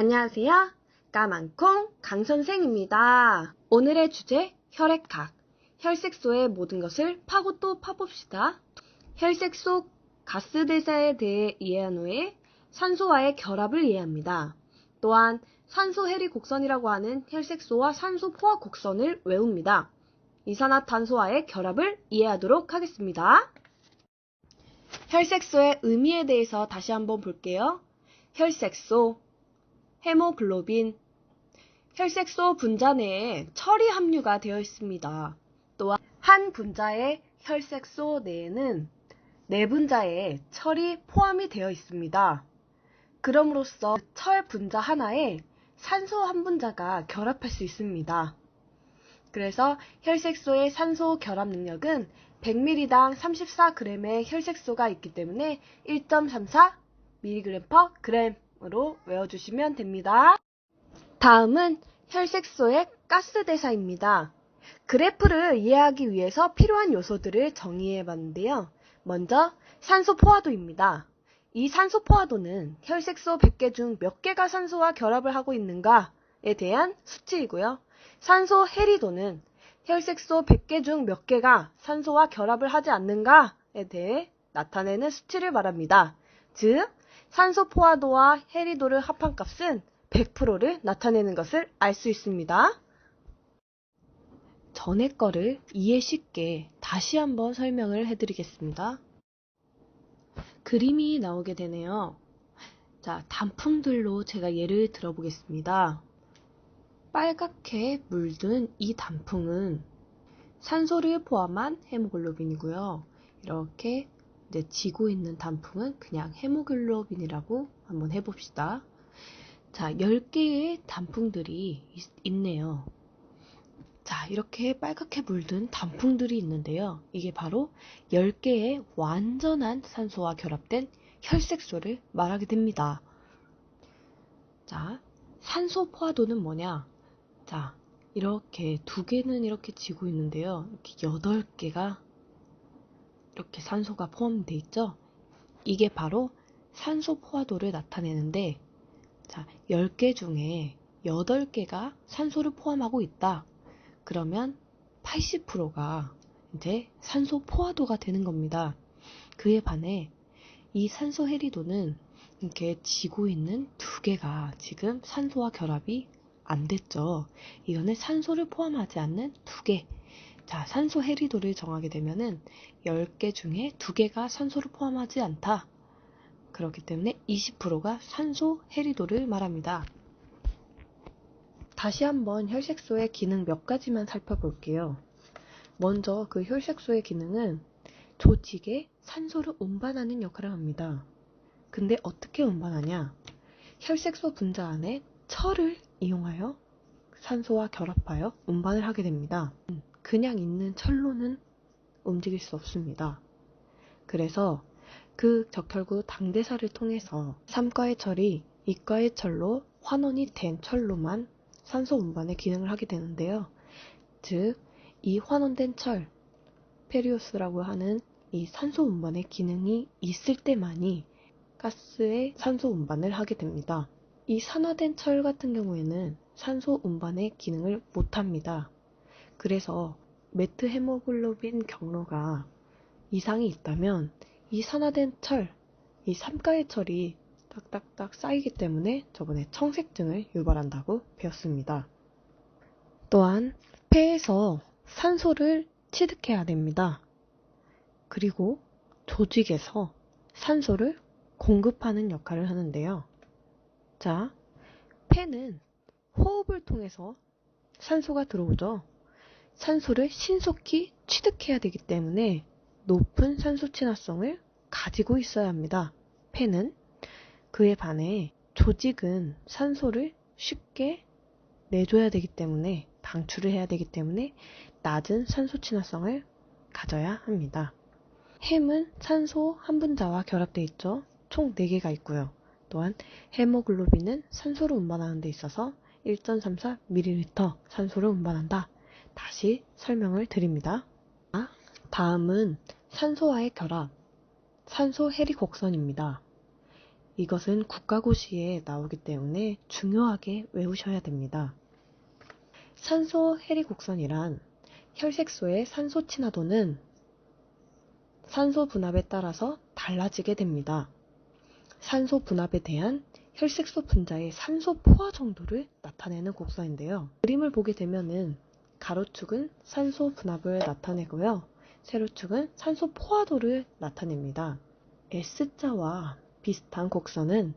안녕하세요. 까만콩 강선생입니다. 오늘의 주제 혈액학. 혈색소의 모든 것을 파고 또 파봅시다. 혈색소 가스 대사에 대해 이해한 후에 산소와의 결합을 이해합니다. 또한 산소 해리 곡선이라고 하는 혈색소와 산소 포화 곡선을 외웁니다. 이산화탄소와의 결합을 이해하도록 하겠습니다. 혈색소의 의미에 대해서 다시 한번 볼게요. 혈색소, 헤모글로빈, 혈색소 분자 내에 철이 함유가 되어 있습니다. 또한 한 분자의 혈색소 내에는 네 분자의 철이 포함이 되어 있습니다. 그럼으로써 철 분자 하나에 산소 한 분자가 결합할 수 있습니다. 그래서 혈색소의 산소 결합 능력은 100ml당 34g의 혈색소가 있기 때문에 1.34mg/g 으로 외워주시면 됩니다. 다음은 혈색소의 가스 대사입니다. 그래프를 이해하기 위해서 필요한 요소들을 정의해 봤는데요. 먼저 산소 포화도입니다. 이 산소 포화도는 혈색소 100개 중 몇 개가 산소와 결합을 하고 있는가에 대한 수치이고요. 산소 해리도는 혈색소 100개 중 몇 개가 산소와 결합을 하지 않는가에 대해 나타내는 수치를 말합니다. 즉, 산소 포화도와 해리도를 합한 값은 100%를 나타내는 것을 알 수 있습니다. 전에 거를 이해 쉽게 다시 한번 설명을 해드리겠습니다. 그림이 나오게 되네요. 자, 단풍들로 제가 예를 들어보겠습니다. 빨갛게 물든 이 단풍은 산소를 포함한 헤모글로빈이고요. 이렇게 이제 지고 있는 단풍은 그냥 헤모글로빈이라고 한번 해봅시다. 자, 10개의 단풍들이 있네요. 자, 이렇게 빨갛게 물든 단풍들이 있는데요. 이게 바로 10개의 완전한 산소와 결합된 혈색소를 말하게 됩니다. 자, 산소 포화도는 뭐냐? 자, 이렇게 두 개는 이렇게 지고 있는데요. 이렇게 8개가 이렇게 산소가 포함되어 있죠? 이게 바로 산소 포화도를 나타내는데, 자, 10개 중에 8개가 산소를 포함하고 있다. 그러면 80%가 이제 산소 포화도가 되는 겁니다. 그에 반해 이 산소 해리도는 이렇게 지고 있는 두 개가 지금 산소와 결합이 안 됐죠. 이거는 산소를 포함하지 않는 두 개. 자, 산소 해리도를 정하게 되면은 10개 중에 2개가 산소를 포함하지 않다. 그렇기 때문에 20%가 산소 해리도를 말합니다. 다시 한번 혈색소의 기능 몇 가지만 살펴볼게요. 먼저 그 혈색소의 기능은 조직에 산소를 운반하는 역할을 합니다. 근데 어떻게 운반하냐? 혈색소 분자 안에 철을 이용하여 산소와 결합하여 운반을 하게 됩니다. 그냥 있는 철로는 움직일 수 없습니다. 그래서 그 적혈구 당대사를 통해서 3과의 철이 2과의 철로 환원이 된 철로만 산소 운반의 기능을 하게 되는데요. 즉, 이 환원된 철, 페리오스라고 하는 이 산소 운반의 기능이 있을 때만이 가스의 산소 운반을 하게 됩니다. 이 산화된 철 같은 경우에는 산소 운반의 기능을 못합니다. 그래서 메트헤모글로빈 경로가 이상이 있다면 이 산화된 철, 이 3가의 철이 딱딱딱 쌓이기 때문에 저번에 청색증을 유발한다고 배웠습니다. 또한 폐에서 산소를 취득해야 됩니다. 그리고 조직에서 산소를 공급하는 역할을 하는데요. 자, 폐는 호흡을 통해서 산소가 들어오죠. 산소를 신속히 취득해야 되기 때문에 높은 산소 친화성을 가지고 있어야 합니다. 폐는. 그에 반해 조직은 산소를 쉽게 내줘야 되기 때문에, 방출을 해야 되기 때문에 낮은 산소 친화성을 가져야 합니다. 햄은 산소 한 분자와 결합되어 있죠. 총 4개가 있고요. 또한 헤모글로빈은 산소를 운반하는 데 있어서 1.34ml 산소를 운반한다. 다시 설명을 드립니다. 다음은 산소와의 결합, 산소 해리 곡선입니다. 이것은 국가고시에 나오기 때문에 중요하게 외우셔야 됩니다. 산소 해리 곡선이란 혈색소의 산소 친화도는 산소 분압에 따라서 달라지게 됩니다. 산소 분압에 대한 혈색소 분자의 산소 포화 정도를 나타내는 곡선인데요. 그림을 보게 되면은 가로축은 산소 분압을 나타내고요. 세로축은 산소 포화도를 나타냅니다. S자와 비슷한 곡선은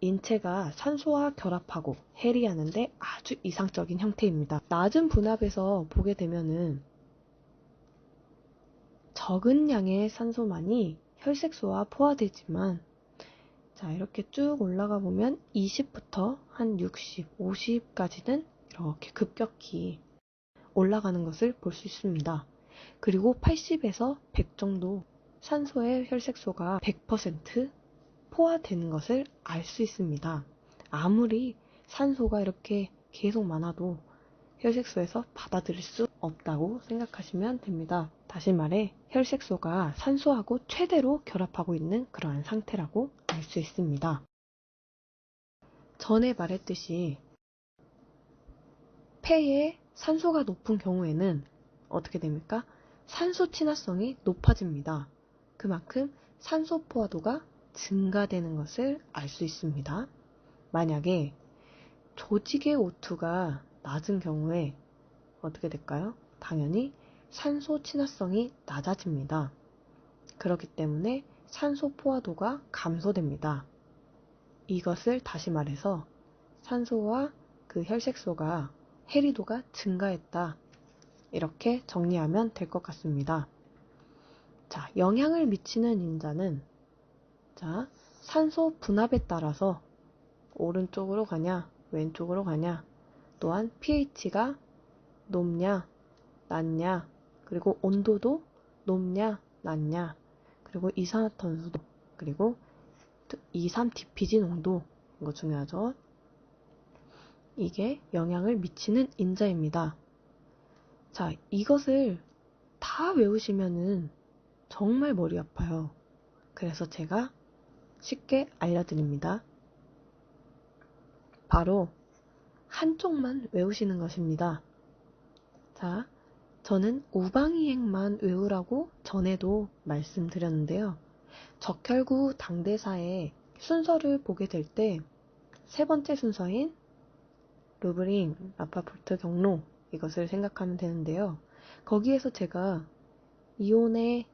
인체가 산소와 결합하고 해리하는데 아주 이상적인 형태입니다. 낮은 분압에서 보게 되면은 적은 양의 산소만이 혈색소와 포화되지만, 자, 이렇게 쭉 올라가 보면 20부터 한 60, 50까지는 이렇게 급격히 올라가는 것을 볼 수 있습니다. 그리고 80에서 100 정도 산소의 혈색소가 100% 포화되는 것을 알 수 있습니다. 아무리 산소가 이렇게 계속 많아도 혈색소에서 받아들일 수 없다고 생각하시면 됩니다. 다시 말해 혈색소가 산소하고 최대로 결합하고 있는 그러한 상태라고 알 수 있습니다. 전에 말했듯이 폐에 산소가 높은 경우에는 어떻게 됩니까? 산소 친화성이 높아집니다. 그만큼 산소 포화도가 증가되는 것을 알 수 있습니다. 만약에 조직의 O2가 낮은 경우에 어떻게 될까요? 당연히 산소 친화성이 낮아집니다. 그렇기 때문에 산소 포화도가 감소됩니다. 이것을 다시 말해서 산소와 그 혈색소가 해리도가 증가했다, 이렇게 정리하면 될 것 같습니다. 자, 영향을 미치는 인자는, 자, 산소 분압에 따라서 오른쪽으로 가냐 왼쪽으로 가냐, 또한 pH가 높냐 낮냐, 그리고 온도도 높냐 낮냐, 그리고 이산화탄소도, 그리고 2,3-DPG 농도, 이거 중요하죠. 이게 영향을 미치는 인자입니다. 자, 이것을 다 외우시면은 정말 머리 아파요. 그래서 제가 쉽게 알려드립니다. 바로 한쪽만 외우시는 것입니다. 자, 저는 우방이행만 외우라고 전에도 말씀드렸는데요. 적혈구 당대사의 순서를 보게 될 때 세 번째 순서인 루브린, 라파포르트 경로, 이것을 생각하면 되는데요. 거기에서 제가 이온에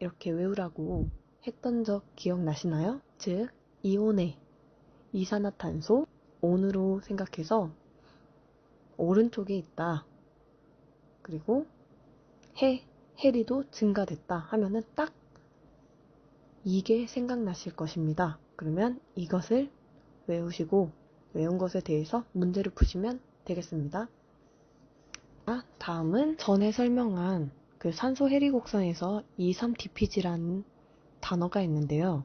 이렇게 외우라고 했던 적 기억나시나요? 즉, 이온에 이산화탄소 온으로 생각해서 오른쪽에 있다, 그리고 해리도 증가됐다 하면은 딱 이게 생각나실 것입니다. 그러면 이것을 외우시고 외운 것에 대해서 문제를 푸시면 되겠습니다. 다음은 전에 설명한 그 산소 해리 곡선에서 2,3-DPG라는 단어가 있는데요.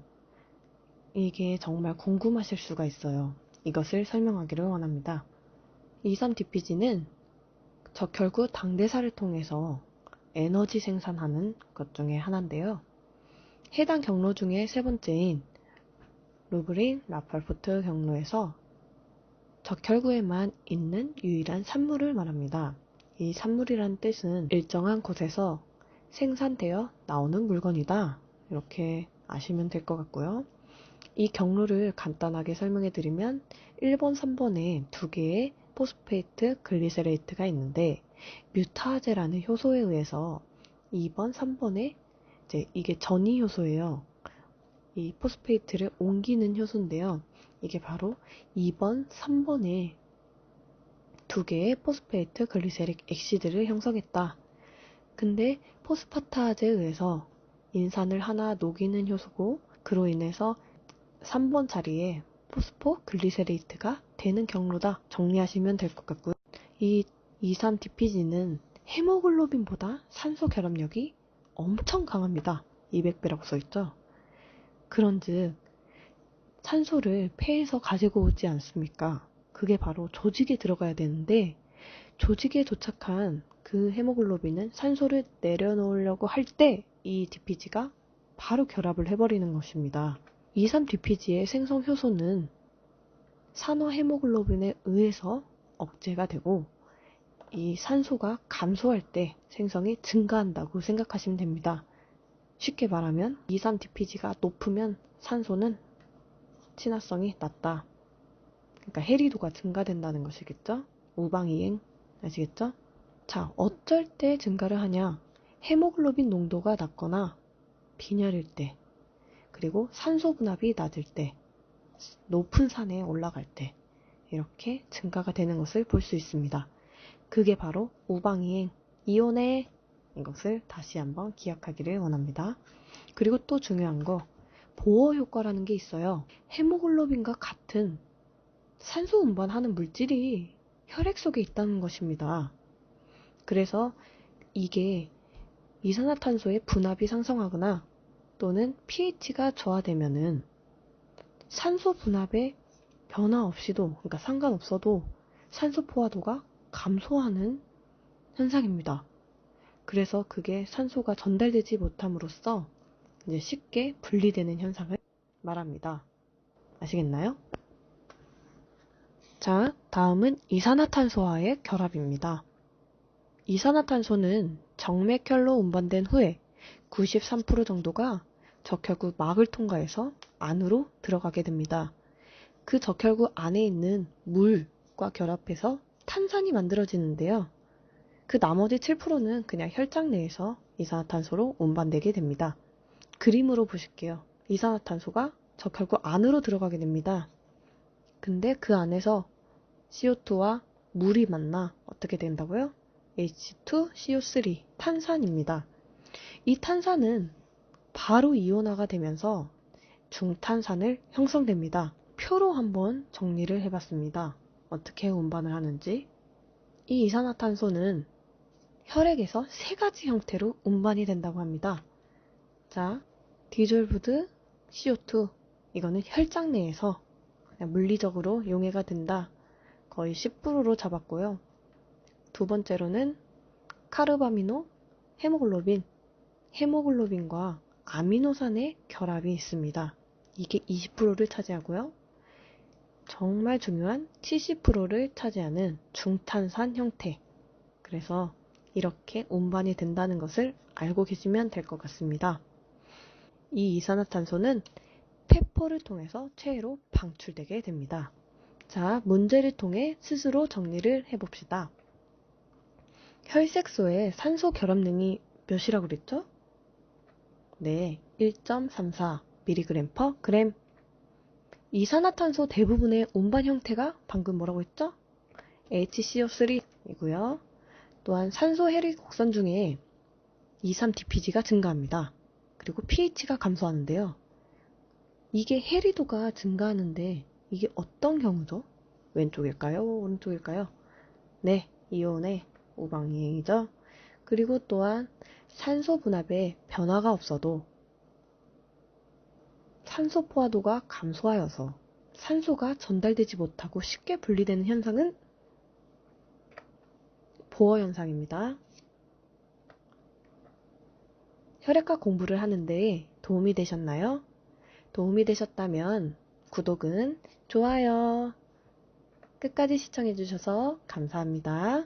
이게 정말 궁금하실 수가 있어요. 이것을 설명하기를 원합니다. 2,3-DPG는 적혈구 당대사를 통해서 에너지 생산하는 것 중에 하나인데요. 해당 경로 중에 세 번째인 루브린, 라팔포트 경로에서 적혈구에만 있는 유일한 산물을 말합니다. 이 산물이란 뜻은 일정한 곳에서 생산되어 나오는 물건이다, 이렇게 아시면 될 것 같고요. 이 경로를 간단하게 설명해 드리면 1번, 3번에 두 개의 포스페이트 글리세레이트가 있는데 뮤타제라는 효소에 의해서 2번, 3번에 이게 전이 효소예요. 이 포스페이트를 옮기는 효소인데요. 이게 바로 2번, 3번에 두 개의 포스페이트 글리세릭 엑시드를 형성했다. 근데 포스파타제에 의해서 인산을 하나 녹이는 효소고, 그로 인해서 3번 자리에 포스포 글리세레이트가 되는 경로다, 정리하시면 될 것 같고요. 이 2,3-DPG는 헤모글로빈보다 산소 결합력이 엄청 강합니다. 200배라고 써있죠. 그런즉 산소를 폐에서 가지고 오지 않습니까? 그게 바로 조직에 들어가야 되는데, 조직에 도착한 그 헤모글로빈은 산소를 내려놓으려고 할 때 이 DPG가 바로 결합을 해버리는 것입니다. 23DPG의 생성 효소는 산화 헤모글로빈에 의해서 억제가 되고 이 산소가 감소할 때 생성이 증가한다고 생각하시면 됩니다. 쉽게 말하면 23DPG가 높으면 산소는 친화성이 낮다. 그러니까 해리도가 증가된다는 것이겠죠? 우방이행 아시겠죠? 자, 어쩔 때 증가를 하냐? 헤모글로빈 농도가 낮거나 빈혈일 때, 그리고 산소 분압이 낮을 때, 높은 산에 올라갈 때 이렇게 증가가 되는 것을 볼 수 있습니다. 그게 바로 우방이행, 이온의 이것을 다시 한번 기억하기를 원합니다. 그리고 또 중요한 거, 보호 효과라는 게 있어요. 헤모글로빈과 같은 산소 운반하는 물질이 혈액 속에 있다는 것입니다. 그래서 이게 이산화탄소의 분압이 상승하거나 또는 pH가 저하되면은 산소 분압에 변화 없이도, 그러니까 상관없어도 산소 포화도가 감소하는 현상입니다. 그래서 그게 산소가 전달되지 못함으로써 이제 쉽게 분리되는 현상을 말합니다. 아시겠나요? 자, 다음은 이산화탄소와의 결합입니다. 이산화탄소는 정맥혈로 운반된 후에 93% 정도가 적혈구 막을 통과해서 안으로 들어가게 됩니다. 그 적혈구 안에 있는 물과 결합해서 탄산이 만들어지는데요. 그 나머지 7%는 그냥 혈장 내에서 이산화탄소로 운반되게 됩니다. 그림으로 보실게요. 이산화탄소가 적혈구 안으로 들어가게 됩니다. 근데 그 안에서 CO2와 물이 만나 어떻게 된다고요? H2CO3, 탄산입니다. 이 탄산은 바로 이온화가 되면서 중탄산을 형성됩니다. 표로 한번 정리를 해봤습니다. 어떻게 운반을 하는지. 이 이산화탄소는 혈액에서 3가지 형태로 운반이 된다고 합니다. 자, 디졸브드 CO2, 이거는 혈장 내에서 그냥 물리적으로 용해가 된다. 거의 10%로 잡았고요. 두 번째로는 카르바미노, 헤모글로빈, 헤모글로빈과 아미노산의 결합이 있습니다. 이게 20%를 차지하고요. 정말 중요한 70%를 차지하는 중탄산 형태. 그래서 이렇게 운반이 된다는 것을 알고 계시면 될 것 같습니다. 이 이산화탄소는 폐포를 통해서 체외로 방출되게 됩니다. 자, 문제를 통해 스스로 정리를 해봅시다. 혈색소의 산소 결합능이 몇이라고 그랬죠? 네, 1.34mg/g. 이산화탄소 대부분의 운반 형태가 방금 뭐라고 했죠? HCO3이고요. 또한 산소 해리 곡선 중에 23DPG가 증가합니다. 그리고 pH가 감소하는데요. 이게 해리도가 증가하는데 이게 어떤 경우죠? 왼쪽일까요? 오른쪽일까요? 네, 이온의 우방이행이죠. 그리고 또한 산소 분압에 변화가 없어도 산소 포화도가 감소하여서 산소가 전달되지 못하고 쉽게 분리되는 현상은 보어 현상입니다. 혈액학 공부를 하는데 도움이 되셨나요? 도움이 되셨다면 구독은 좋아요. 끝까지 시청해주셔서 감사합니다.